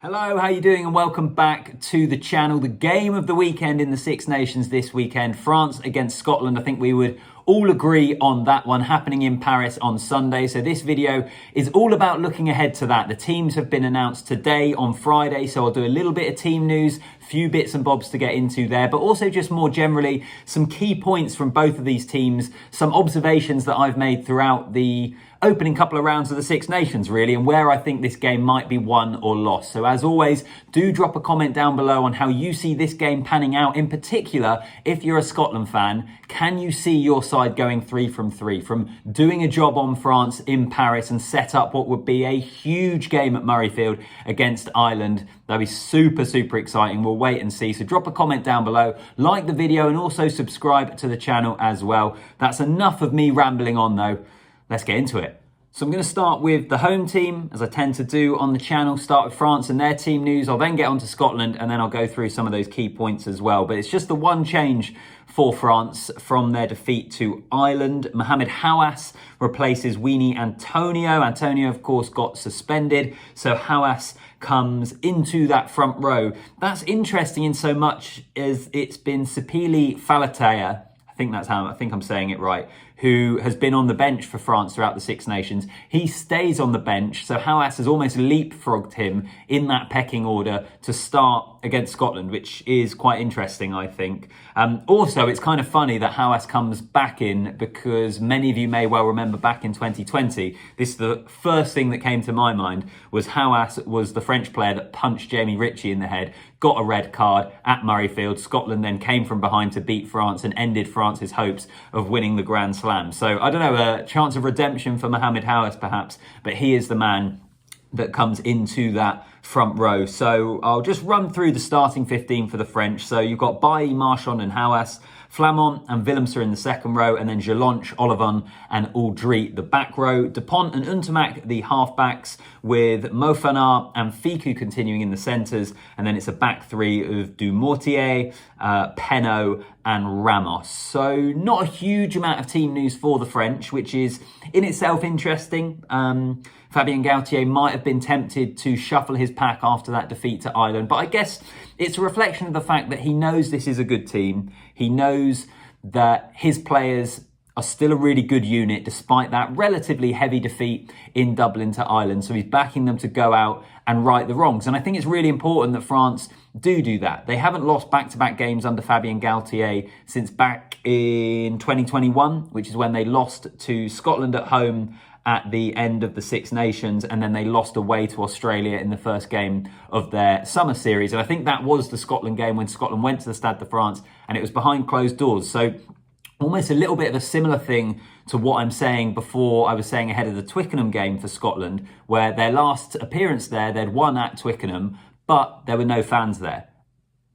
Hello, how you doing? And welcome back to the channel. The game of the weekend in the Six Nations this weekend, France against Scotland. I think we would all agree on that one, happening in Paris on Sunday. So this video is all about looking ahead to that. The teams have been announced today on Friday, so I'll do a little bit of team news, few bits and bobs to get into there, but also just more generally, some key points from both of these teams, some observations that I've made throughout the opening couple of rounds of the Six Nations, really, and where I think this game might be won or lost. So as always, do drop a comment down below on how you see this game panning out. In particular, if you're a Scotland fan, can you see your side going 3 from 3, from doing a job on France in Paris and set up what would be a huge game at Murrayfield against Ireland? That'd be super, super exciting. We'll wait and see. So drop a comment down below, like the video, and also subscribe to the channel as well. That's enough of me rambling on though. Let's get into it. So I'm going to start with the home team, as I tend to do on the channel. Start with France and their team news. I'll then get on to Scotland, and then I'll go through some of those key points as well. But it's just the one change for France from their defeat to Ireland. Mohamed Hawass replaces Weenie Antonio. Antonio, of course, got suspended, so Hawass comes into that front row. That's interesting in so much as it's been Sepili Falatea, I think I'm saying it right, who has been on the bench for France throughout the Six Nations. He stays on the bench, so Hawass has almost leapfrogged him in that pecking order to start against Scotland, which is quite interesting, I think. Also, it's kind of funny that Hawass comes back in because many of you may well remember back in 2020, the first thing that came to my mind was Hawass was the French player that punched Jamie Ritchie in the head, got a red card at Murrayfield. Scotland then came from behind to beat France and ended France's hopes of winning the Grand Slam. So I don't know, a chance of redemption for Mohamed Hawass perhaps, but he is the man that comes into that front row. So I'll just run through the starting 15 for the French. So you've got Bailly, Marchand and Hawass, Flamand and Willemse in the second row, and then Jelonch, Ollivon and Aldry the back row. Dupont and Untermack the half-backs, with Mofanar and Ficou continuing in the centres, and then it's a back three of Dumortier, Penaud and Ramos. So not a huge amount of team news for the French, which is in itself interesting. Fabien Galthié might have been tempted to shuffle his pack after that defeat to Ireland, but I guess it's a reflection of the fact that he knows this is a good team. He knows that his players are still a really good unit despite that relatively heavy defeat in Dublin to Ireland. So he's backing them to go out and right the wrongs. And I think it's really important that France do that. They haven't lost back-to-back games under Fabien Galthié since back in 2021, which is when they lost to Scotland at home at the end of the Six Nations, and then they lost away to Australia in the first game of their summer series. And I think that was the Scotland game when Scotland went to the Stade de France, and it was behind closed doors. So almost a little bit of a similar thing to what I'm saying before I was saying ahead of the Twickenham game for Scotland, where their last appearance there, they'd won at Twickenham, but there were no fans there.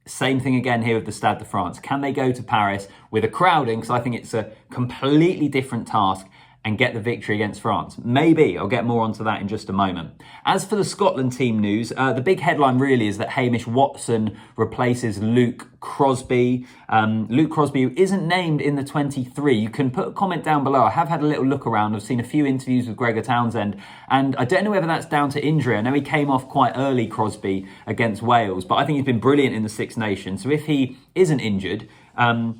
Same thing again here with the Stade de France. Can they go to Paris with a crowding? Because I think it's a completely different task, and get the victory against France? Maybe. I'll get more onto that in just a moment. As for the Scotland team news, the big headline really is that Hamish Watson replaces Luke Crosby. Luke Crosby, who isn't named in the 23. You can put a comment down below. I have had a little look around. I've seen a few interviews with Gregor Townsend, and I don't know whether that's down to injury. I know he came off quite early, Crosby, against Wales, but I think he's been brilliant in the Six Nations. So if he isn't injured,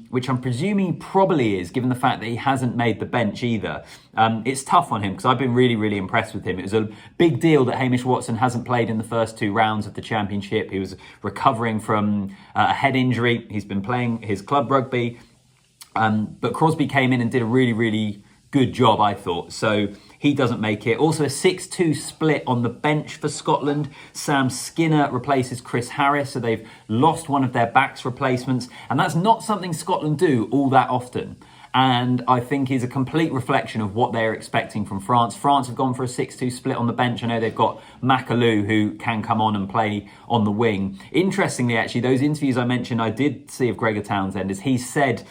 which I'm presuming probably is, given the fact that he hasn't made the bench either. It's tough on him because I've been really, really impressed with him. It was a big deal that Hamish Watson hasn't played in the first 2 rounds of the Championship. He was recovering from a head injury. He's been playing his club rugby. But Crosby came in and did a really, really good job, I thought. So he doesn't make it. Also a 6-2 split on the bench for Scotland. Sam Skinner replaces Chris Harris, so they've lost one of their backs replacements. And that's not something Scotland do all that often. And I think is a complete reflection of what they're expecting from France. France have gone for a 6-2 split on the bench. I know they've got Macalou, who can come on and play on the wing. Interestingly, actually, those interviews I mentioned I did see of Gregor Townsend, is he said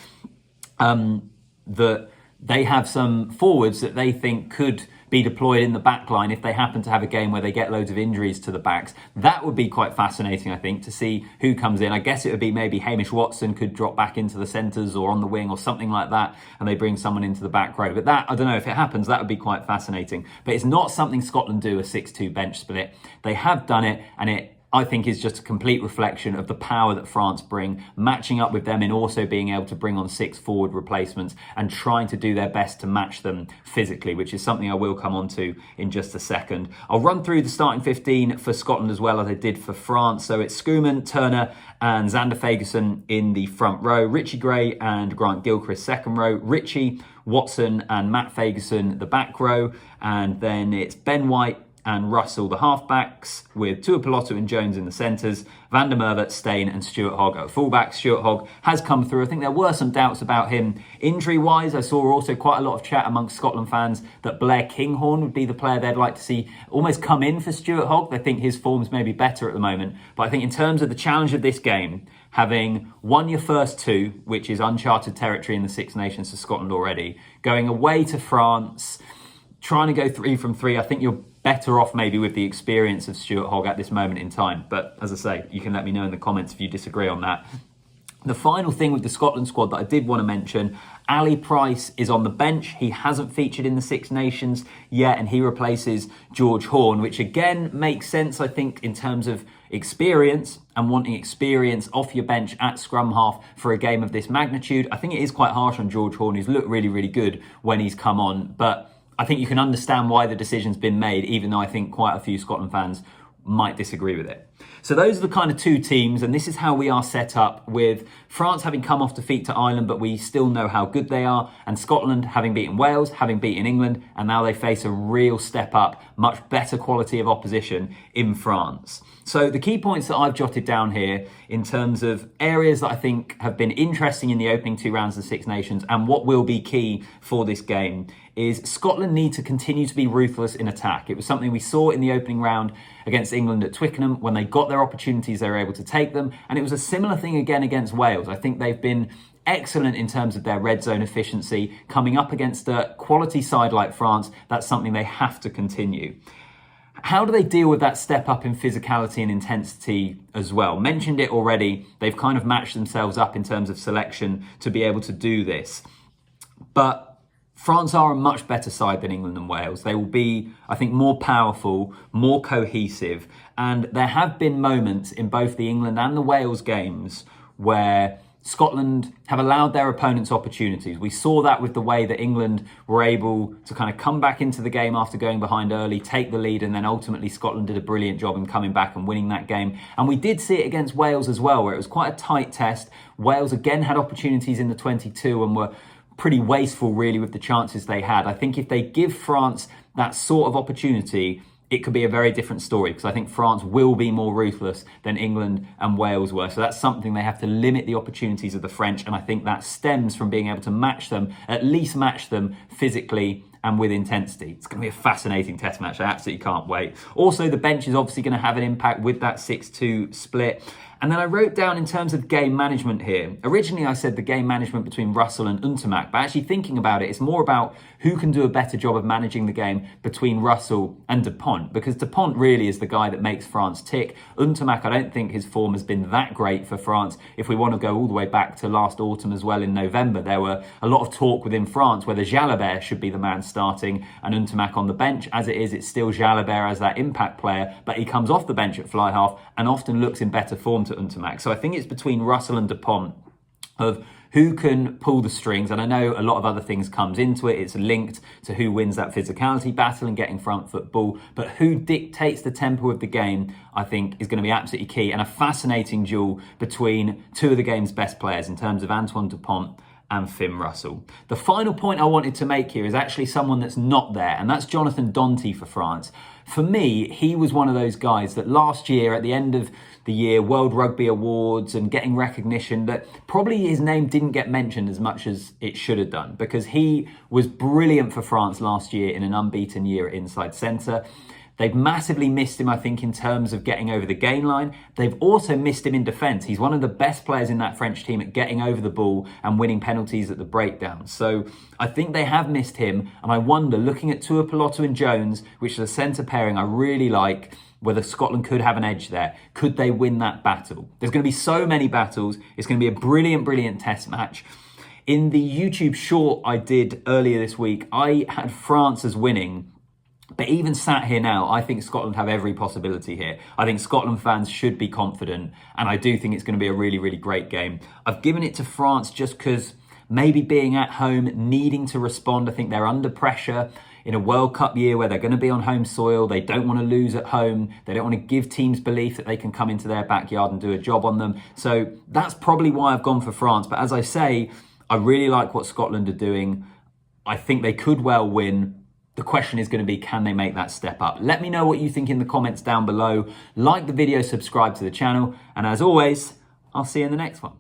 that they have some forwards that they think could be deployed in the back line if they happen to have a game where they get loads of injuries to the backs. That would be quite fascinating, I think, to see who comes in. I guess it would be maybe Hamish Watson could drop back into the centres or on the wing or something like that, and they bring someone into the back row. But that, I don't know if it happens, that would be quite fascinating. But it's not something Scotland do, a 6-2 bench split. They have done it, and it I think is just a complete reflection of the power that France bring, matching up with them and also being able to bring on 6 forward replacements and trying to do their best to match them physically, which is something I will come on to in just a second. I'll run through the starting 15 for Scotland as well as I did for France. So it's Schoeman, Turner and Xander Fagerson in the front row, Richie Gray and Grant Gilchrist second row, Richie, Watson and Matt Fagerson the back row, and then it's Ben White and Russell the halfbacks, with Tuipulotu and Jones in the centres, Van der Merwe, Steyn and Stuart Hogg at fullbacks. Stuart Hogg has come through. I think there were some doubts about him injury-wise. I saw also quite a lot of chat amongst Scotland fans that Blair Kinghorn would be the player they'd like to see almost come in for Stuart Hogg. They think his form's maybe better at the moment. But I think in terms of the challenge of this game, having won your first 2, which is uncharted territory in the Six Nations for Scotland already, going away to France, trying to go 3 from 3, I think you're better off maybe with the experience of Stuart Hogg at this moment in time. But as I say, you can let me know in the comments if you disagree on that. The final thing with the Scotland squad that I did want to mention, Ali Price is on the bench. He hasn't featured in the Six Nations yet, and he replaces George Horne, which again makes sense, I think, in terms of experience and wanting experience off your bench at scrum half for a game of this magnitude. I think it is quite harsh on George Horne, who's looked really, really good when he's come on, but I think you can understand why the decision's been made, even though I think quite a few Scotland fans might disagree with it. So those are the kind of 2 teams, and this is how we are set up, with France having come off defeat to Ireland, but we still know how good they are, and Scotland having beaten Wales, having beaten England, and now they face a real step up, much better quality of opposition in France. So the key points that I've jotted down here in terms of areas that I think have been interesting in the opening 2 rounds of the Six Nations and what will be key for this game is Scotland need to continue to be ruthless in attack. It was something we saw in the opening round against England at Twickenham. When they got their opportunities, they were able to take them. And it was a similar thing again against Wales. I think they've been excellent in terms of their red zone efficiency. Coming up against a quality side like France, that's something they have to continue. How do they deal with that step up in physicality and intensity as well? Mentioned it already. They've kind of matched themselves up in terms of selection to be able to do this. But France are a much better side than England and Wales. They will be, I think, more powerful, more cohesive. And there have been moments in both the England and the Wales games where Scotland have allowed their opponents opportunities. We saw that with the way that England were able to kind of come back into the game after going behind early, take the lead, and then ultimately Scotland did a brilliant job in coming back and winning that game. And we did see it against Wales as well, where it was quite a tight test. Wales again had opportunities in the 22 and were pretty wasteful really with the chances they had. I think if they give France that sort of opportunity, it could be a very different story, because I think France will be more ruthless than England and Wales were. So that's something they have to limit the opportunities of the French, and I think that stems from being able to match them, at least match them physically and with intensity. It's going to be a fascinating test match. I absolutely can't wait. Also, the bench is obviously going to have an impact with that 6-2 split. And then I wrote down in terms of game management here. Originally, I said the game management between Russell and Untermack, but actually thinking about it, it's more about who can do a better job of managing the game between Russell and Dupont, because Dupont really is the guy that makes France tick. Untermack, I don't think his form has been that great for France. If we want to go all the way back to last autumn as well in November, there were a lot of talk within France whether Jalabert should be the man starting and Untermack on the bench. As it is, it's still Jalabert as that impact player, but he comes off the bench at fly half and often looks in better form to Untermack. So I think it's between Russell and Dupont of who can pull the strings. And I know a lot of other things comes into it. It's linked to who wins that physicality battle and getting front foot ball. But who dictates the tempo of the game, I think, is going to be absolutely key. And a fascinating duel between 2 of the game's best players in terms of Antoine Dupont and Finn Russell. The final point I wanted to make here is actually someone that's not there, and that's Jonathan Danty for France. For me, he was one of those guys that last year, at the end of the year, World Rugby Awards and getting recognition, that probably his name didn't get mentioned as much as it should have done, because he was brilliant for France last year in an unbeaten year at inside centre. They've massively missed him, I think, in terms of getting over the gain line. They've also missed him in defence. He's one of the best players in that French team at getting over the ball and winning penalties at the breakdown. So I think they have missed him. And I wonder, looking at Tuipulotu and Jones, which is a centre pairing I really like, whether Scotland could have an edge there. Could they win that battle? There's going to be so many battles. It's going to be a brilliant, brilliant test match. In the YouTube short I did earlier this week, I had France as winning. But even sat here now, I think Scotland have every possibility here. I think Scotland fans should be confident, and I do think it's going to be a really, really great game. I've given it to France just because maybe being at home, needing to respond. I think they're under pressure in a World Cup year where they're going to be on home soil. They don't want to lose at home. They don't want to give teams belief that they can come into their backyard and do a job on them. So that's probably why I've gone for France. But as I say, I really like what Scotland are doing. I think they could well win. The question is going to be, can they make that step up? Let me know what you think in the comments down below. Like the video, subscribe to the channel, and as always, I'll see you in the next one.